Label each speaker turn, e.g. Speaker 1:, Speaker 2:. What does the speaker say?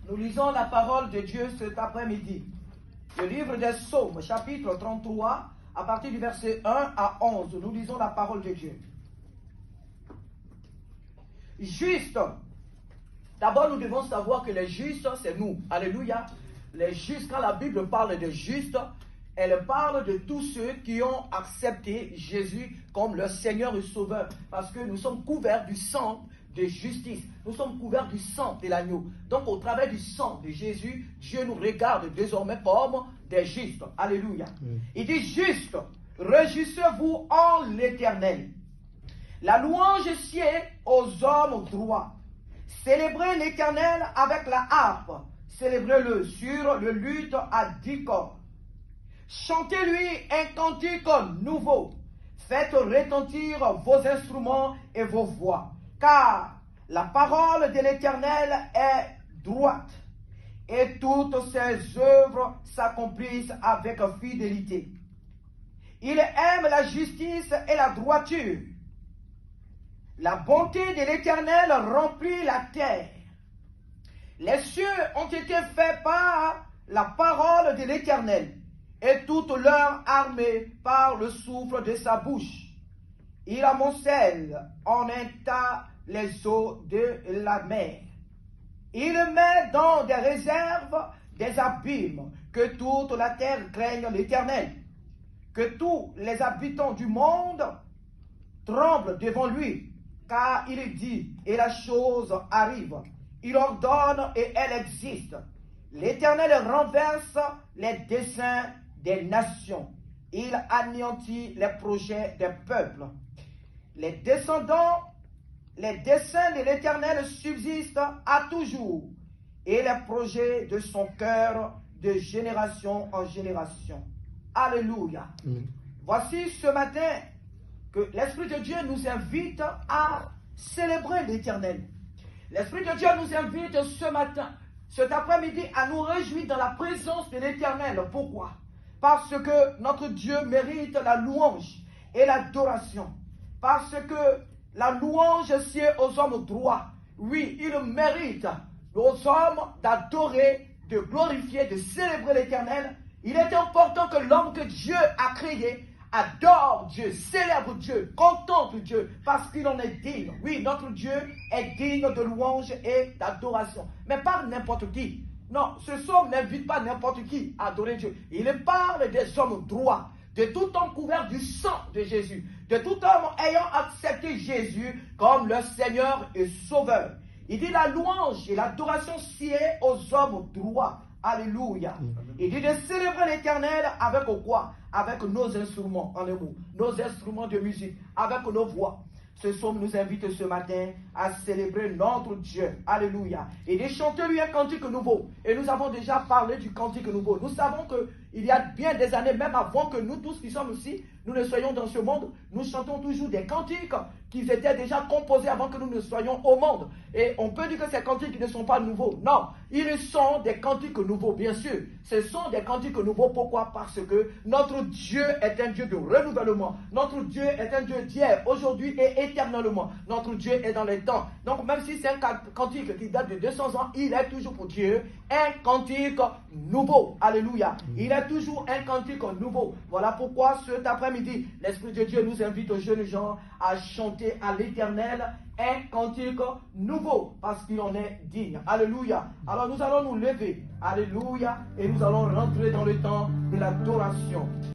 Speaker 1: Nous lisons la parole de Dieu cet après-midi. Le livre des Psaumes, chapitre 33, à partir du verset 1 à 11. Nous lisons la parole de Dieu. Juste. D'abord, nous devons savoir que les justes, c'est nous. Alléluia. Les justes, quand la Bible parle de justes, elle parle de tous ceux qui ont accepté Jésus comme leur Seigneur et Sauveur. Parce que nous sommes couverts du sang de justice. Nous sommes couverts du sang de l'agneau. Donc, au travers du sang de Jésus, Dieu nous regarde désormais comme des justes. Alléluia. Il dit juste, réjouissez-vous en l'Éternel. La louange sied aux hommes droits. Célébrez l'Éternel avec la harpe. Célébrez-le sur le luth à 10 cordes. Chantez-lui un cantique nouveau. Faites retentir vos instruments et vos voix. Car la parole de l'Éternel est droite. Et toutes ses œuvres s'accomplissent avec fidélité. Il aime la justice et la droiture. La bonté de l'Éternel remplit la terre. Les cieux ont été faits par la parole de l'Éternel, et toute leur armée par le souffle de sa bouche. Il amoncelle en un tas les eaux de la mer. Il met dans des réserves des abîmes, que toute la terre craigne l'Éternel. Que tous les habitants du monde tremblent devant lui, car il dit, et la chose arrive. Il ordonne et elle existe. L'Éternel renverse les desseins des nations. Il anéantit les projets des peuples. Les desseins de l'Éternel subsistent à toujours, et les projets de son cœur de génération en génération. Alléluia. Voici ce matin que l'Esprit de Dieu nous invite à célébrer l'Éternel. L'Esprit de Dieu nous invite ce matin, cet après-midi, à nous réjouir dans la présence de l'Éternel. Pourquoi? Parce que notre Dieu mérite la louange et l'adoration. Parce que la louange sied aux hommes droits. Oui, il mérite aux hommes d'adorer, de glorifier, de célébrer l'Éternel. Il est important que l'homme que Dieu a créé adore Dieu, célèbre Dieu, contemple Dieu, parce qu'il en est digne. Oui, notre Dieu est digne de louange et d'adoration. Mais pas n'importe qui. Non, ce psaume n'invite pas n'importe qui à adorer Dieu. Il parle des hommes droits, de tout homme couvert du sang de Jésus, de tout homme ayant accepté Jésus comme leur Seigneur et Sauveur. Il dit la louange et l'adoration sied aux hommes droits. Alléluia. Il dit de célébrer l'Éternel avec quoi? Avec nos instruments, en un mot, nos instruments de musique, avec nos voix. Ce psaume nous invite ce matin à célébrer notre Dieu. Alléluia. Et de chanter lui un cantique nouveau. Et nous avons déjà parlé du cantique nouveau. Nous savons qu'il y a bien des années, même avant que nous tous qui sommes ici, nous ne soyons dans ce monde, nous chantons toujours des cantiques qui étaient déjà composés avant que nous ne soyons au monde. Et on peut dire que ces cantiques ne sont pas nouveaux. Non, ils sont des cantiques nouveaux, bien sûr. Ce sont des cantiques nouveaux. Pourquoi? Parce que notre Dieu est un Dieu de renouvellement. Notre Dieu est un Dieu d'hier, aujourd'hui et éternellement. Notre Dieu est dans les temps. Donc même si c'est un cantique qui date de 200 ans, il est toujours pour Dieu un cantique nouveau. Alléluia. Il est toujours un cantique nouveau. Voilà pourquoi cet après-midi, l'Esprit de Dieu nous invite aux jeunes gens à chanter à l'Éternel un cantique nouveau, parce qu'il en est digne. Alléluia. Alors nous allons nous lever. Alléluia. Et nous allons rentrer dans le temps de l'adoration.